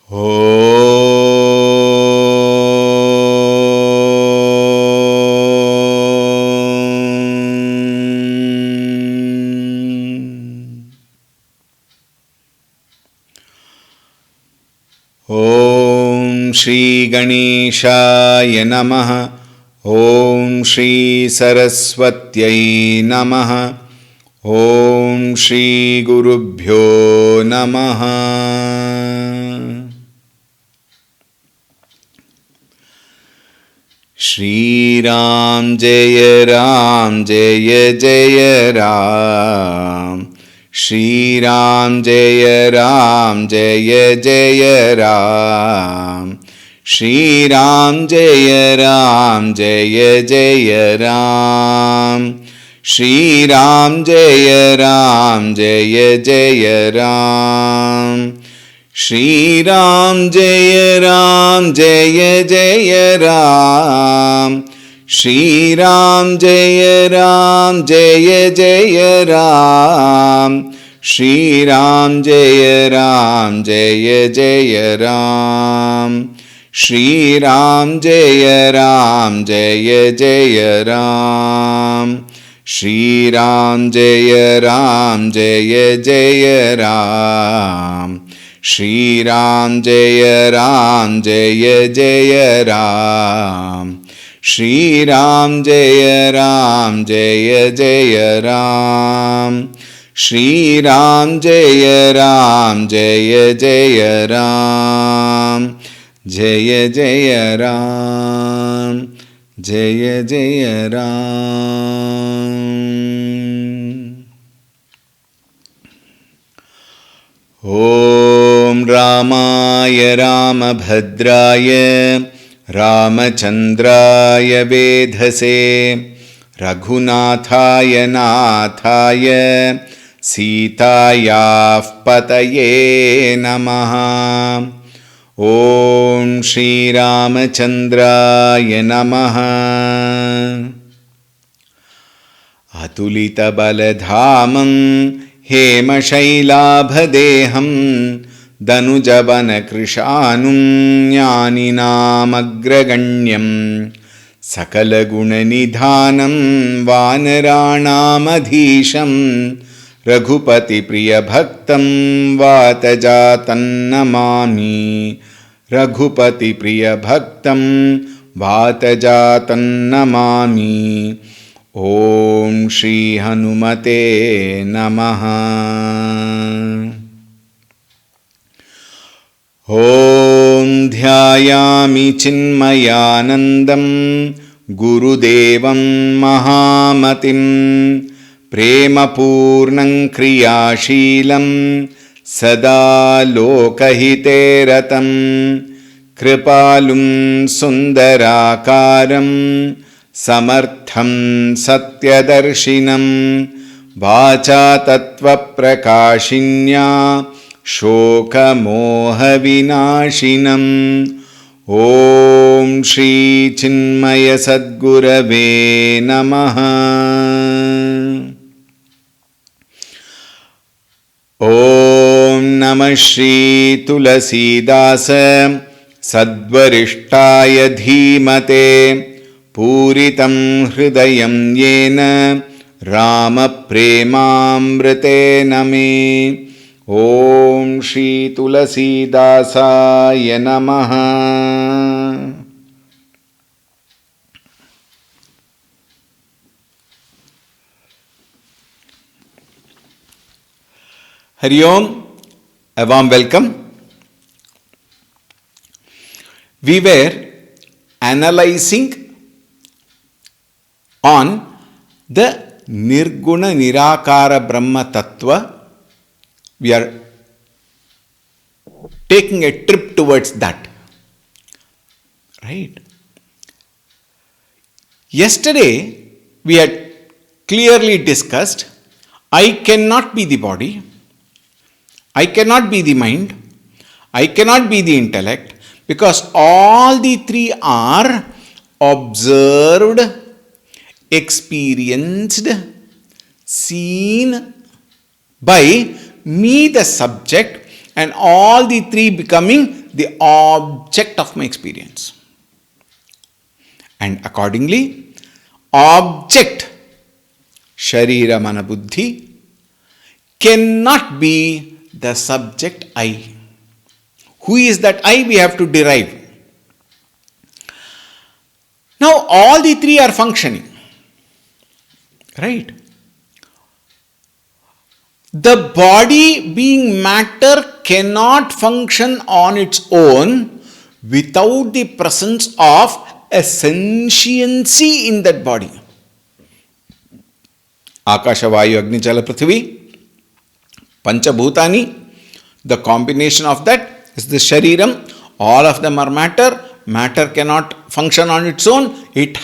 Om Shri Ganeshaya Namaha. Om Shri Saraswatyai Namaha. Om Shri Gurubhyo Namaha. Shri Ram Jaya Ram Jaya Jaya Ram. Shri Ram Jaya Ram Jaya Jaya Ram. Shri Ram Jaya Ram Jaya Jaya Ram. Shri Ram Jaya Ram Jaya Jaya Ram. Shri Ram Jaya Ram Jaya Jaya Ram. Shri Ram Jaya Ram Jaya Jaya Ram. Shri Ram Jaya Ram Jaya Jaya Ram. Shri Ram Jaya Ram Jaya Jaya Ram. Shri Ram Jaya Ram Jaya Jaya Ram. Shri Ram Jaya Ram Jaya Jaya Ram. Shri Ram Jaya Ram Jaya Jaya Ram. Shri Ram Jaya Ram Jaya Jaya Ram. Jaya Jaya Ram. Jaya Jaya Ram. Om Ramaya Ramabhadraya Ramachandraya Vedhase Raghunathaya Nathaya Sitaya Pataye Namaha. Om Shri Ramachandraya Namaha. Atulita Baladhamam Hema Shailabhadeham Danujavana Krishanum Jnaninam Agraganyam Sakala Gunanidhanam Vanaranam Adhisham Raghupati Priya Bhaktam Vatajatan Namami. Raghupati Priya Bhaktam Vatajatan Namami. Om Shri Hanumate Namaha. Om Dhyayami Chinmayanandam Gurudevam Mahamatim Prema Purnam Kriyashilam Sada Lokahiteratam Kripalum Sundarakaram Samartham Satyadarshinam Vacha Tattva Prakashinya Shoka Moha Vinashinam. Om Shri Chinmaya Sadgurave Namaha. Om Namah Shri Tulsi Dasa Sadvarishtaya Dhimate Puritam Hridayam Yena Rama Premamrite Name. Om Shri Tulsi Dasaya Namaha. Hari Om, a warm welcome. We were analyzing on the Nirguna Nirakara Brahma Tattva. We are taking a trip towards that. Right? Yesterday, we had clearly discussed, I cannot be the body, I cannot be the mind, I cannot be the intellect, because all the three are observed, experienced, seen by me the subject, and all the three becoming the object of my experience. And accordingly, object, Sharira Mana Buddhi, cannot be the subject I. Who is that I? We have to derive. Now all the three are functioning. Right? The body being matter cannot function on its own without the presence of a sentiency in that body. Akasha, Vayu, Agni, Jala, Prithvi, Panchabhutani, the combination of that is the Shariram. All of them are matter. Matter cannot function on its own. It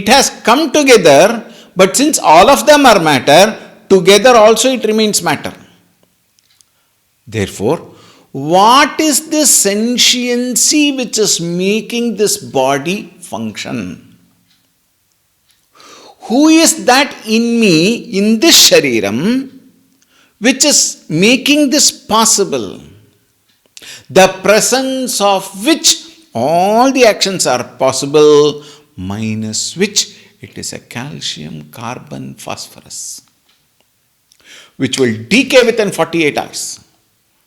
has come together, but since all of them are matter, together also it remains matter. Therefore, what is this sentiency which is making this body function? Who is that in me, in this Shariram, which is making this possible? The presence of which all the actions are possible, minus which it is a calcium, carbon, phosphorus, which will decay within 48 hours,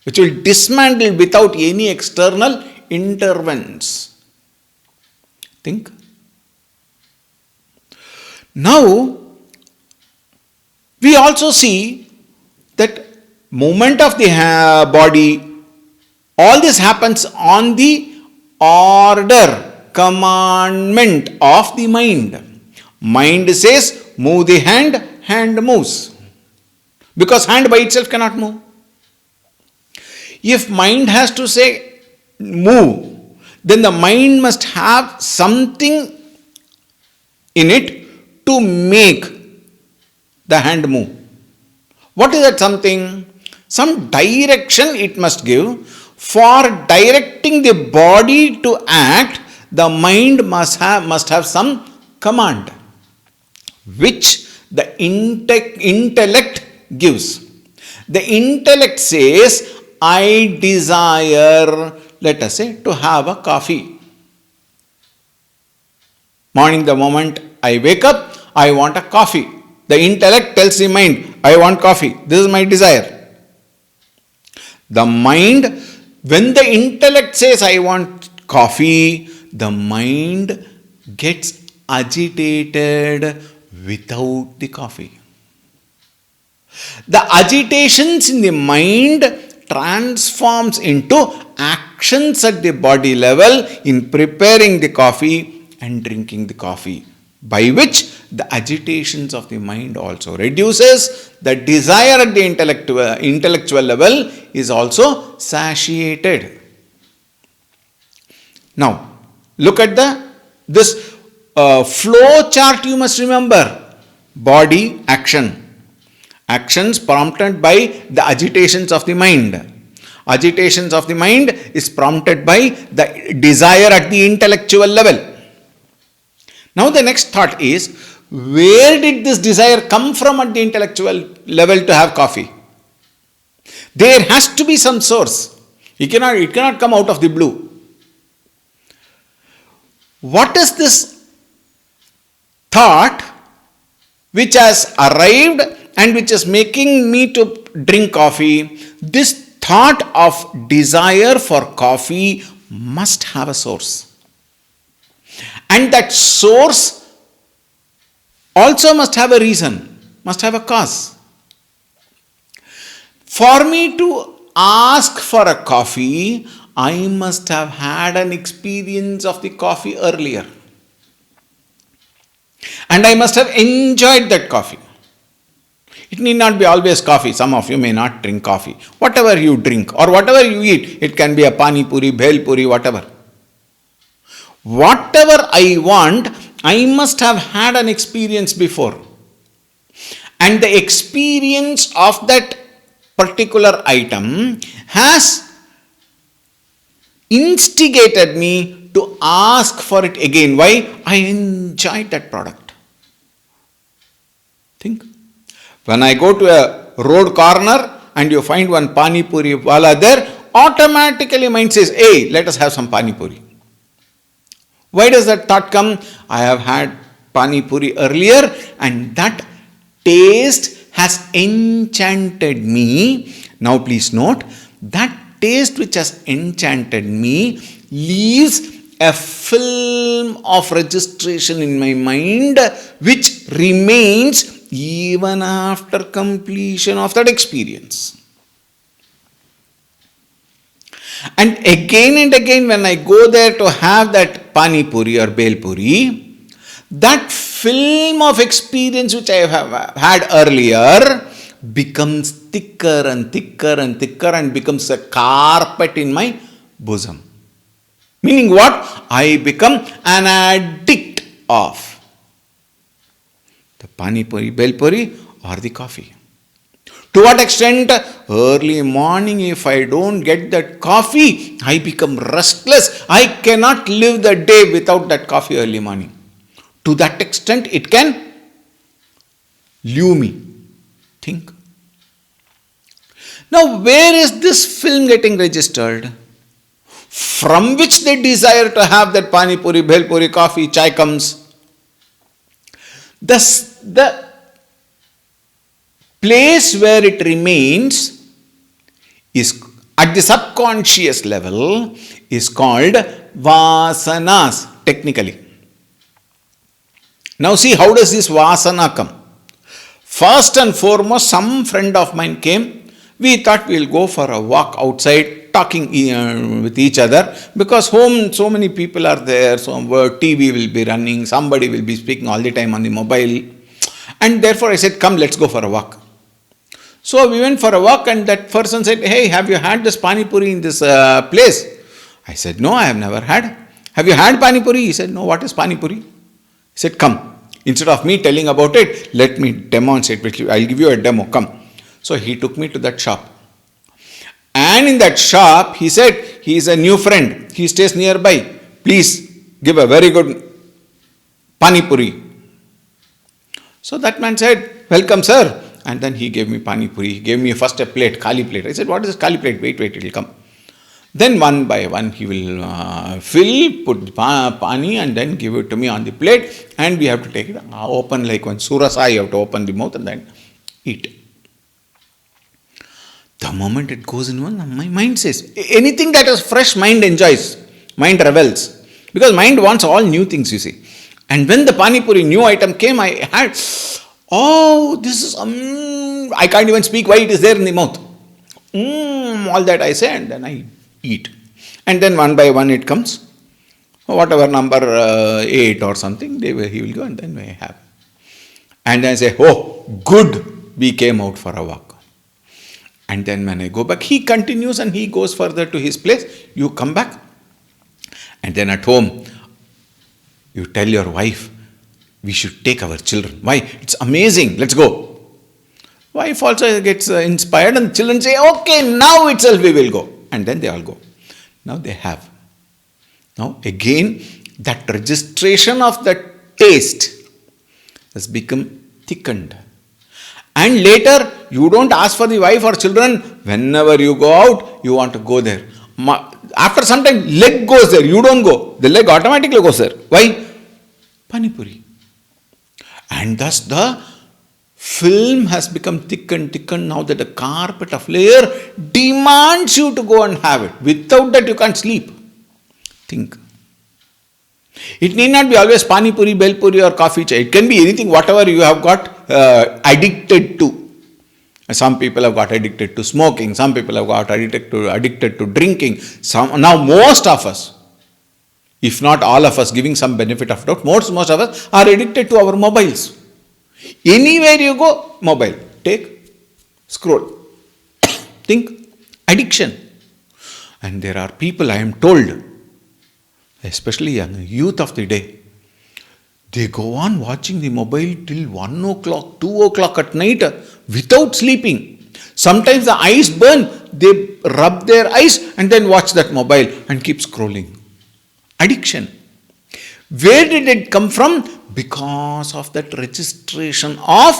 which will dismantle without any external interventions. Think. Now, we also see that movement of the body, all this happens on the order, commandment of the mind. Mind says, move the hand, hand moves. Because hand by itself cannot move. If mind has to say, move, then the mind must have something in it to make the hand move. What is that something? Some direction it must give. For directing the body to act, the mind must have some command, which the intellect gives. The intellect says, I desire, let us say, to have a coffee. Morning, the moment I wake up, I want a coffee. The intellect tells the mind, I want coffee. This is my desire. The mind, when the intellect says, I want coffee, the mind gets agitated without the coffee. The agitations in the mind transforms into actions at the body level in preparing the coffee and drinking the coffee, by which the agitations of the mind also reduces. The desire at the intellectual level is also satiated. Now, look at this flow chart. You must remember, body, action. Actions prompted by the agitations of the mind. Agitations of the mind is prompted by the desire at the intellectual level. Now the next thought is, where did this desire come from at the intellectual level to have coffee? There has to be some source. It cannot come out of the blue. What is this thought which has arrived and which is making me to drink coffee? This thought of desire for coffee must have a source. And that source also must have a reason, must have a cause. For me to ask for a coffee, I must have had an experience of the coffee earlier. And I must have enjoyed that coffee. It need not be always coffee. Some of you may not drink coffee. Whatever you drink or whatever you eat, it can be a pani puri, bhel puri, whatever. Whatever I want, I must have had an experience before. And the experience of that particular item has instigated me to ask for it again. Why? I enjoyed that product. Think. When I go to a road corner and you find one pani puri wala there, automatically mind says, hey, let us have some pani puri. Why does that thought come? I have had pani puri earlier and that taste has enchanted me. Now please note, that taste which has enchanted me leaves a film of registration in my mind which remains even after completion of that experience. And again when I go there to have that pani puri or bel puri, that film of experience which I have had earlier becomes thicker and thicker and thicker and becomes a carpet in my bosom. Meaning what? I become an addict of the pani puri, bel puri or the coffee. To what extent? Early morning, if I don't get that coffee, I become restless. I cannot live the day without that coffee early morning. To that extent, it can lure me. Think. Now, where is this film getting registered? From which they desire to have that pani puri, bhel puri, coffee, chai comes. The place where it remains is at the subconscious level is called vasanas technically. Now see, how does this vasana come? First and foremost, some friend of mine came. We thought we'll go for a walk outside, talking with each other, because home so many people are there, so TV will be running, somebody will be speaking all the time on the mobile, and therefore I said, come, let's go for a walk. So we went for a walk and that person said, hey, have you had this pani puri in this place? I said, no, I have never had. Have you had pani puri? He said, no, what is pani puri? He said, come. Instead of me telling about it, let me demonstrate with you. I'll give you a demo. Come. So he took me to that shop. And in that shop, he said, he is a new friend. He stays nearby. Please give a very good pani puri. So that man said, welcome, sir. And then he gave me pani puri. He gave me first a plate, kali plate. I said, what is this kali plate? Wait, it will come. Then one by one he will fill, put the pani and then give it to me on the plate. And we have to take it open like one surasa. You have to open the mouth and then eat. The moment it goes in one, my mind says, anything that is fresh, mind enjoys. Mind revels. Because mind wants all new things, you see. And when the pani puri new item came, I had, oh, this is, I can't even speak why it is there in the mouth. All that I say and then I eat. And then one by one it comes. Whatever number 8 or something, he will go and then we have. And then I say, oh, good, we came out for a walk. And then when I go back, he continues and he goes further to his place. You come back. And then at home, you tell your wife, we should take our children. Why? It's amazing. Let's go. Wife also gets inspired and children say, okay, now itself we will go. And then they all go. Now they have. Now again, that registration of that taste has become thickened. And later, you don't ask for the wife or children. Whenever you go out, you want to go there. After some time, leg goes there. You don't go. The leg automatically goes there. Why? Pani puri. And thus the film has become thickened. Now that the carpet of layer demands you to go and have it. Without that, you can't sleep. Think. It need not be always pani puri, bel puri or coffee chai. It can be anything, whatever you have got addicted to. Some people have got addicted to smoking. Some people have got addicted to drinking. Now most of us, if not all of us, giving some benefit of doubt, most of us are addicted to our mobiles. Anywhere you go, mobile. Take, scroll. Think. Addiction. And there are people, I am told, especially young youth of the day, they go on watching the mobile till 1 o'clock, 2 o'clock at night without sleeping. Sometimes the eyes burn, they rub their eyes and then watch that mobile and keep scrolling. Addiction. Where did it come from? Because of that registration of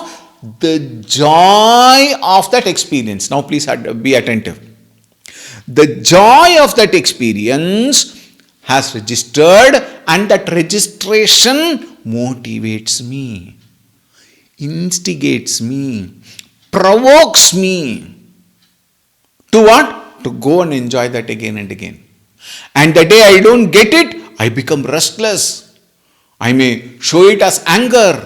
the joy of that experience. Now, please be attentive. The joy of that experience has registered, and that registration motivates me, instigates me, provokes me to what? To go and enjoy that again and again. And the day I don't get it, I become restless. I may show it as anger.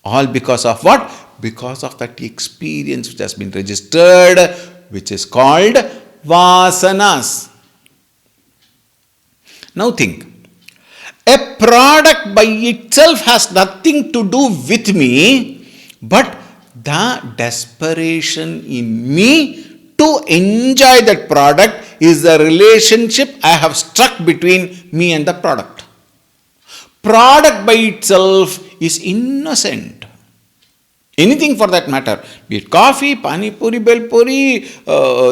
All because of what? Because of that experience which has been registered, which is called vasanas. Now think. A product by itself has nothing to do with me, but the desperation in me to enjoy that product is the relationship I have struck between me and the product. Product by itself is innocent. Anything for that matter, be it coffee, pani puri, bel puri,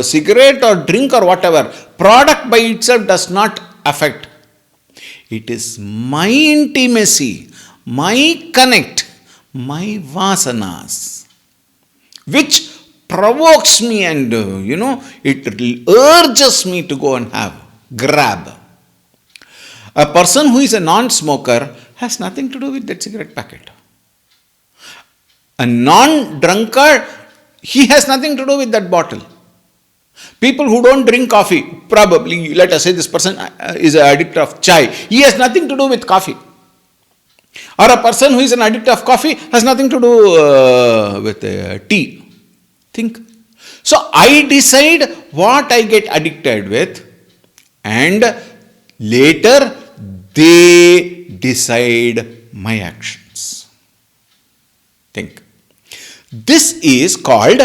cigarette or drink or whatever, product by itself does not affect. It is my intimacy, my connect, my vasanas, which provokes me and, it urges me to go and grab. A person who is a non-smoker has nothing to do with that cigarette packet. A non-drunkard, he has nothing to do with that bottle. People who don't drink coffee, probably, let us say this person is an addict of chai, he has nothing to do with coffee. Or a person who is an addict of coffee has nothing to do with tea. Think. So I decide what I get addicted with, and later they decide my actions. Think. This is called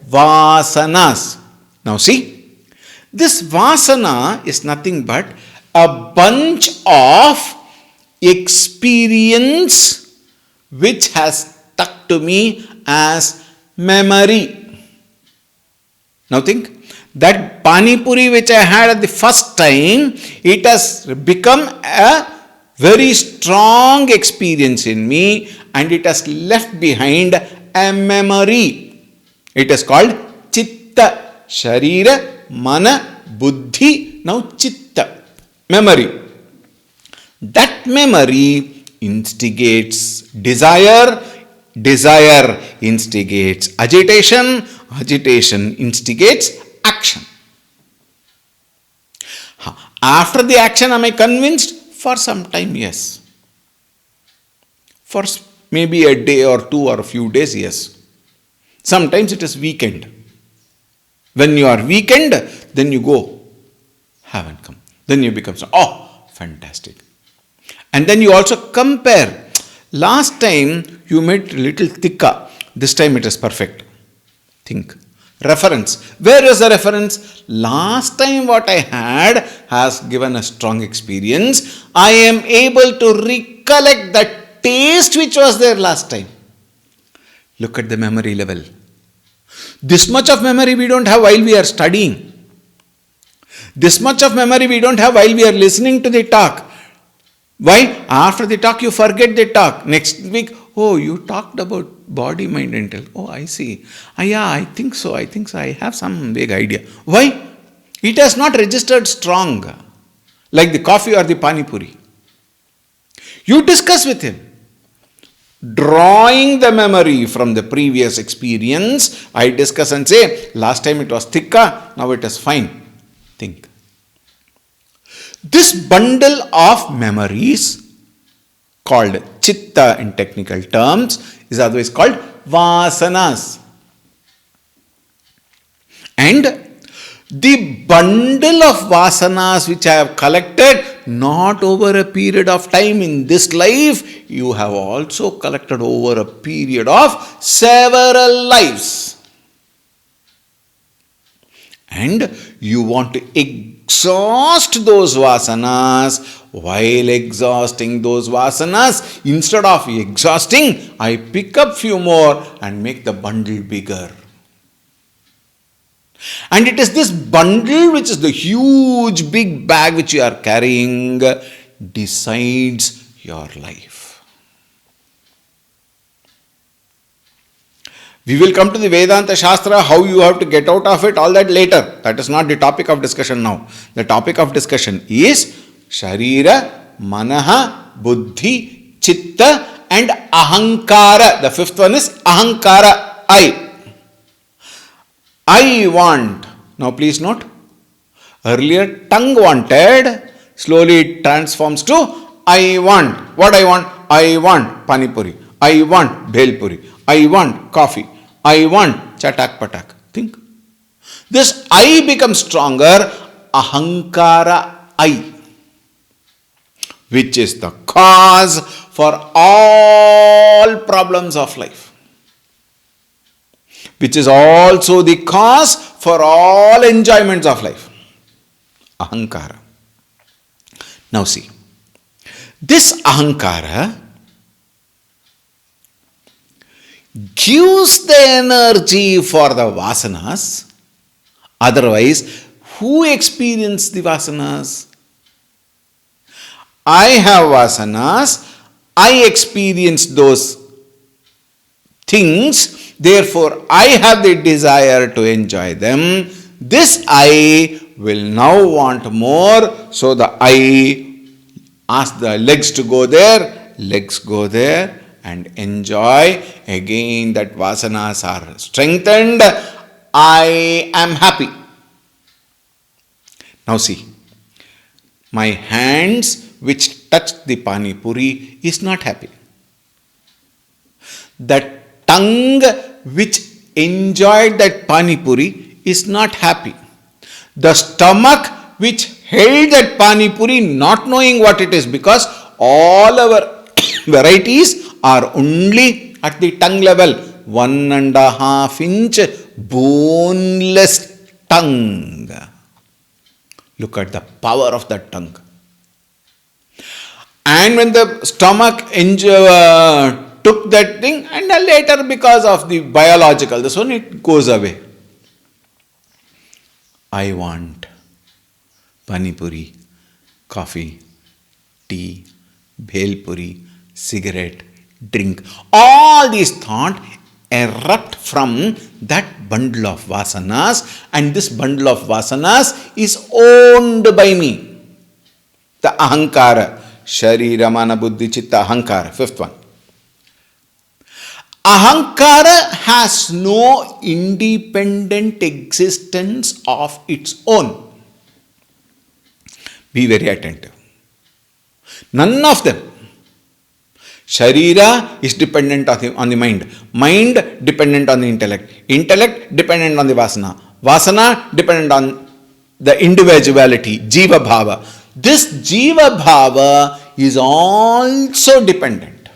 vasanas. Now see, this vasana is nothing but a bunch of experience which has stuck to me as memory. Now think, that pani puri which I had at the first time, it has become a very strong experience in me, and it has left behind a memory. It is called chitta, sharira, mana, buddhi, now chitta, memory. That memory instigates desire, desire instigates agitation, agitation instigates action. After the action, am I convinced? For some time, yes. For maybe a day or two or a few days, yes. Sometimes it is weakened. When you are weakened, then you go, haven't come. Then you become, oh, fantastic. And then you also compare. Last time you made a little thicker. This time it is perfect. Think. Reference. Where is the reference? Last time what I had has given a strong experience. I am able to recollect that taste which was there last time. Look at the memory level. This much of memory we don't have while we are studying. This much of memory we don't have while we are listening to the talk. Why? After the talk you forget the talk. Next week, oh, you talked about body, mind and intellect. Oh, I see. Yeah, I think so. I have some vague idea. Why? It has not registered strong. Like the coffee or the pani puri. You discuss with him. Drawing the memory from the previous experience, I discuss and say, last time it was thicker, now it is fine. Think. This bundle of memories, called chitta in technical terms, is otherwise called vasanas. And the bundle of vasanas which I have collected, not over a period of time in this life, you have also collected over a period of several lives. And you want to exhaust those vasanas. While exhausting those vasanas, instead of exhausting, I pick up few more and make the bundle bigger. And it is this bundle, which is the huge big bag which you are carrying, decides your life. We will come to the Vedanta Shastra, how you have to get out of it, all that later. That is not the topic of discussion now. The topic of discussion is Sharira, Manaha, Buddhi, Chitta and Ahankara. The fifth one is Ahankara, I want. Now please note, earlier tongue wanted, slowly it transforms to I want. What I want? I want Pani Puri. I want Bhel Puri. I want coffee. I want chatak patak. Think. This I becomes stronger, Ahankara I, which is the cause for all problems of life, which is also the cause for all enjoyments of life. Ahankara. Now see, this Ahankara gives the energy for the vasanas. Otherwise, who experience the vasanas? I have vasanas, I experience those things, therefore I have the desire to enjoy them. This I will now want more, so the I asks the legs to go there, legs go there and enjoy. Again that vasanas are strengthened. I am happy. Now see, my hands which touched the Pani Puri is not happy. The tongue which enjoyed that Pani Puri is not happy. The stomach which held that Pani Puri not knowing what it is, because all our varieties are only at the tongue level, 1.5 inch boneless tongue. Look at the power of that tongue. And when the stomach took that thing, and later because of the biological, this one, it goes away. I want Pani Puri, coffee, tea, Bhel Puri, cigarette, drink. All these thoughts erupt from that bundle of vasanas, and this bundle of vasanas is owned by me. The Ahankara, Sharira, Mana, Buddhi, Chitta, Ahankara, fifth one. Ahankara has no independent existence of its own. Be very attentive. None of them. Sharira is dependent on the mind. Mind dependent on the intellect. Intellect dependent on the vasana. Vasana dependent on the individuality, Jiva Bhava. This Jiva Bhava is also dependent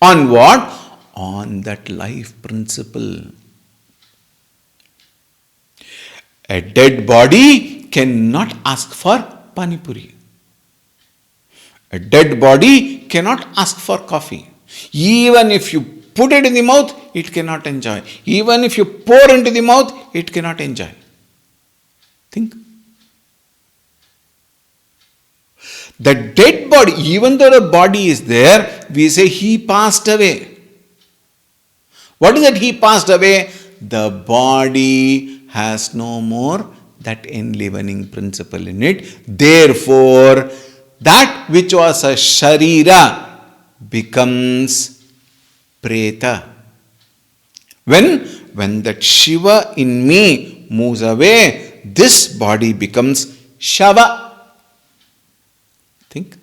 on what? On that life principle. A dead body cannot ask for Pani Puri. A dead body cannot ask for coffee. Even if you put it in the mouth, it cannot enjoy. Even if you pour into the mouth, it cannot enjoy. Think. The dead body, even though the body is there, we say he passed away. What is that he passed away? The body has no more that enlivening principle in it. Therefore, that which was a Sharira becomes Preta. When that Shiva in me moves away, this body becomes Shava. Think.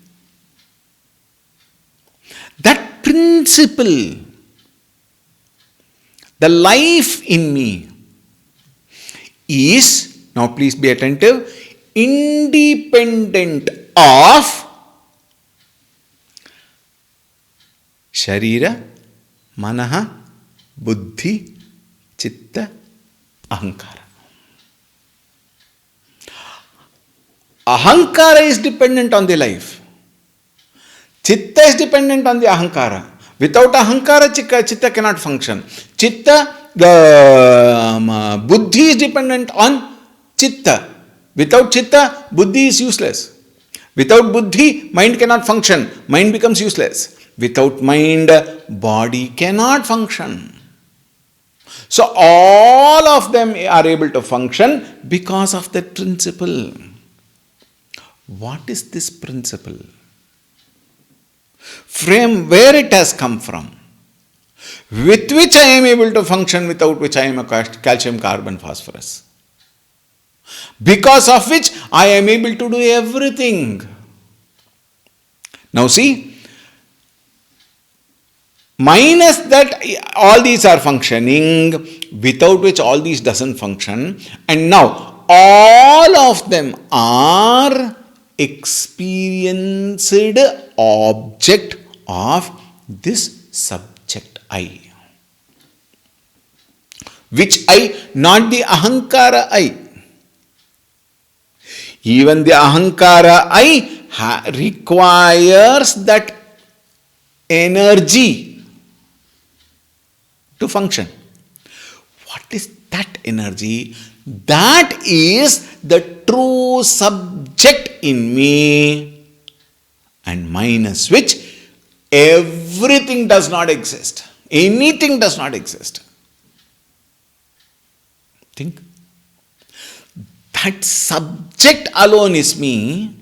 That principle, the life in me is, now please be attentive, independent of Sharira, Manaha, Buddhi, Chitta, Ahankara. Ahankara is dependent on the life. Chitta is dependent on the Ahankara. Without Ahankara, Chitta cannot function. Chitta, the Buddhi is dependent on Chitta. Without Chitta, Buddhi is useless. Without Buddhi, mind cannot function. Mind becomes useless. Without mind, body cannot function. So all of them are able to function because of that principle. What is this principle? From where it has come from? With which I am able to function, without which I am a calcium, carbon, phosphorus. Because of which I am able to do everything. Now see, minus that all these are functioning, without which all these doesn't function, and now all of them are experienced object of this subject I. Which I? Not the ahankara I. Even the ahankara I requires that energy to function. What is that energy? That is the true subject in me, and minus which everything does not exist. Anything does not exist. Think. That subject alone is me,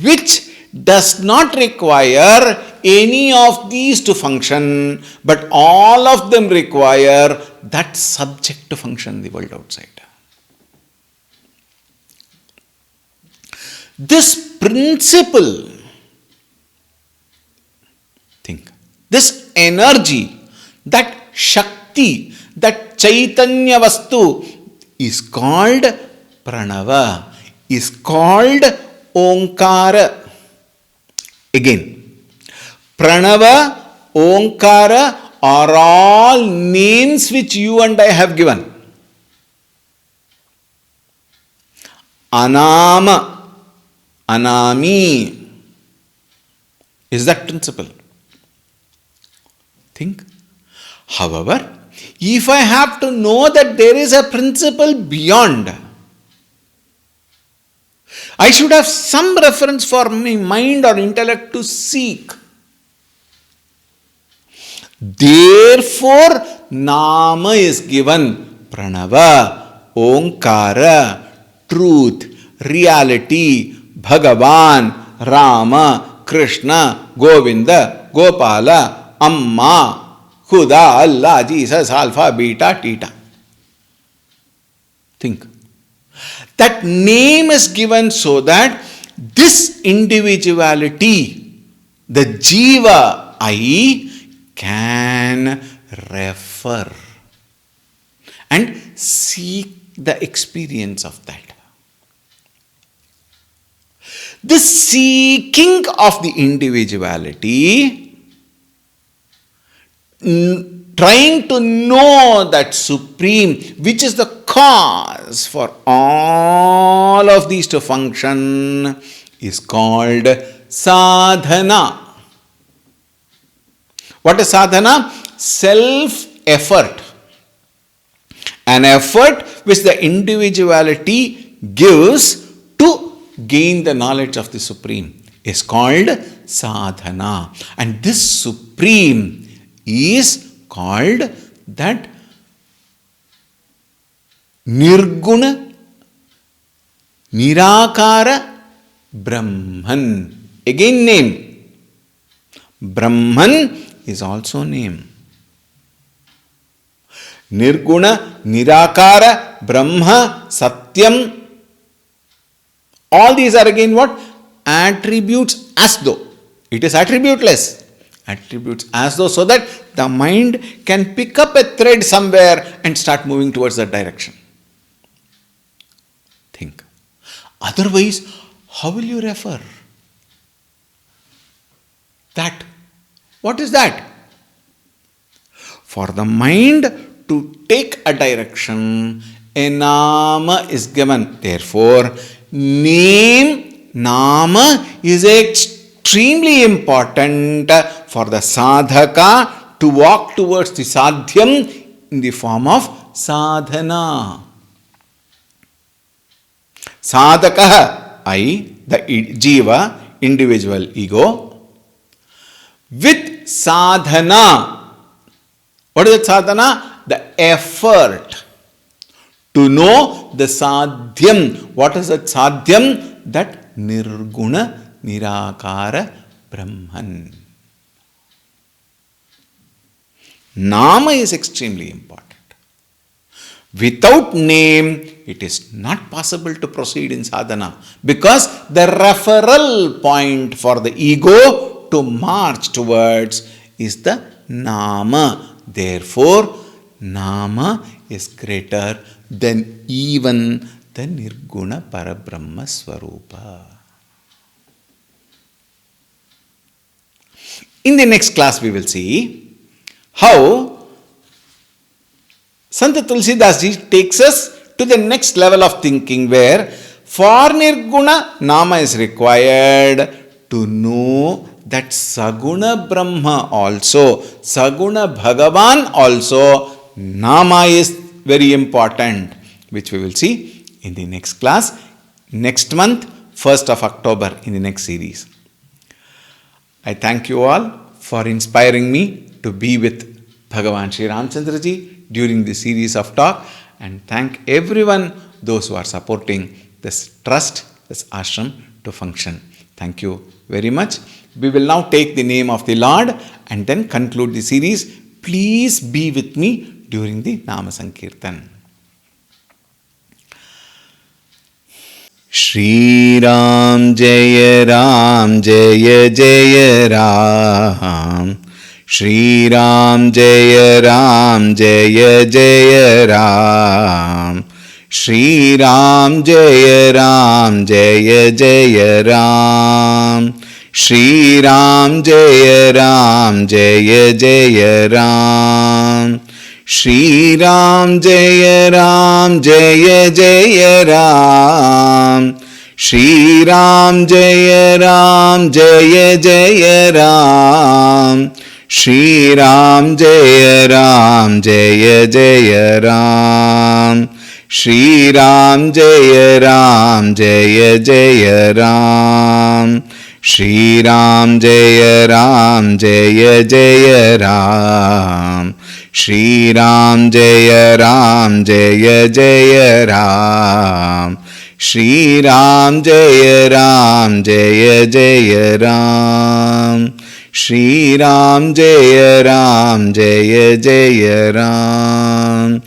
which does not require any of these to function, but all of them require that subject to function in the world outside. This principle, think, this energy, that Shakti, that Chaitanya Vastu is called Pranava, is called Omkara. Again, Pranava, Omkara are all names which you and I have given. Anama, Anami is that principle. Think. However, if I have to know that there is a principle beyond, I should have some reference for my mind or intellect to seek. Therefore, Nama is given. Pranava, Omkara, truth, reality, Bhagavan, Rama, Krishna, Govinda, Gopala, Amma, Khuda, Allah, Jesus, Alpha, Beta, Theta. Think. That name is given so that this individuality, the Jiva, I, can refer and seek the experience of that. This seeking of the individuality, trying to know that Supreme, which is the cause for all of these to function, is called sadhana. What is sadhana? Self-effort. An effort which the individuality gives to gain the knowledge of the Supreme is called sadhana. And this Supreme is called that Nirguna Nirakara Brahman. Again name. Brahman is also name. Nirguna, Nirakara, Brahma, Satyam. All these are again what? Attributes as though. It is attributeless. Attributes as though, so that the mind can pick up a thread somewhere and start moving towards that direction. Think. Otherwise, how will you refer? That. What is that? For the mind to take a direction, a nama is given. Therefore, name, nama is extremely important for the sadhaka to walk towards the sadhyam in the form of sadhana. Sadhaka, I, the jiva, individual ego, with sadhana. What is that sadhana? the effort to know the sadhyam. What is that sadhyam? That nirguna nirakara Brahman. Nama is extremely important. Without name, it is not possible to proceed in sadhana, because the referral point for the ego to march towards is the nama. Therefore, nama is greater than even the nirguna parabrahma swarupa. In the next class, we will see how Sant Tulsi Das Ji takes us to the next level of thinking, where for nirguna nama is required to know that Saguna Brahma also, Saguna Bhagavan also, nama is very important, which we will see in the next class, next month, 1st of October, in the next series. I thank you all for inspiring me to be with Bhagavan Sri Ramchandra Ji during this series of talk, and thank everyone, those who are supporting this trust, this ashram to function. Thank you very much. We will now take the name of the Lord and then conclude the series. Please be with me during the Nama Sankirtan. Shri Ram Jaya Ram Jaya Jaya Ram. Shri Ram Jaya Ram Jaya Jaya Ram. Shri Ram Jaya Ram Jaya Jaya Ram. Shri Ram Jaya Ram Jaya Jaya Ram. Shri Ram Jaya Ram Jaya Jaya Ram. Shri Ram Jaya Ram Jaya Jaya Ram. Shri Ram Jaya Ram Jaya Jaya Ram. Shri Ram Jaya Ram Jaya Jaya Ram. Shri Ram Jaya Ram Jaya Jaya Ram. Shri Ram Jaya Ram Jaya Jaya Ram. Shri Ram Jaya Ram Jaya Jaya Ram. Shri Ram Jaya Ram Jaya Jaya Ram.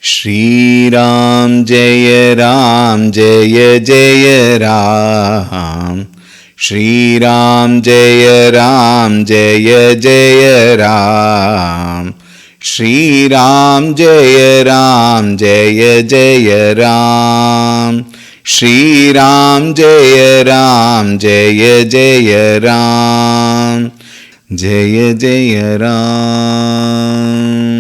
Shri Ram Jaya Ram Jaya Jaya Ram. Shri Ram Jaya Ram Jaya Jaya Ram. Shri Ram Jaya Ram Jaya Jaya Ram. Shri Ram Jaya Ram Jaya Jaya Ram. Jaya Jaya Ram.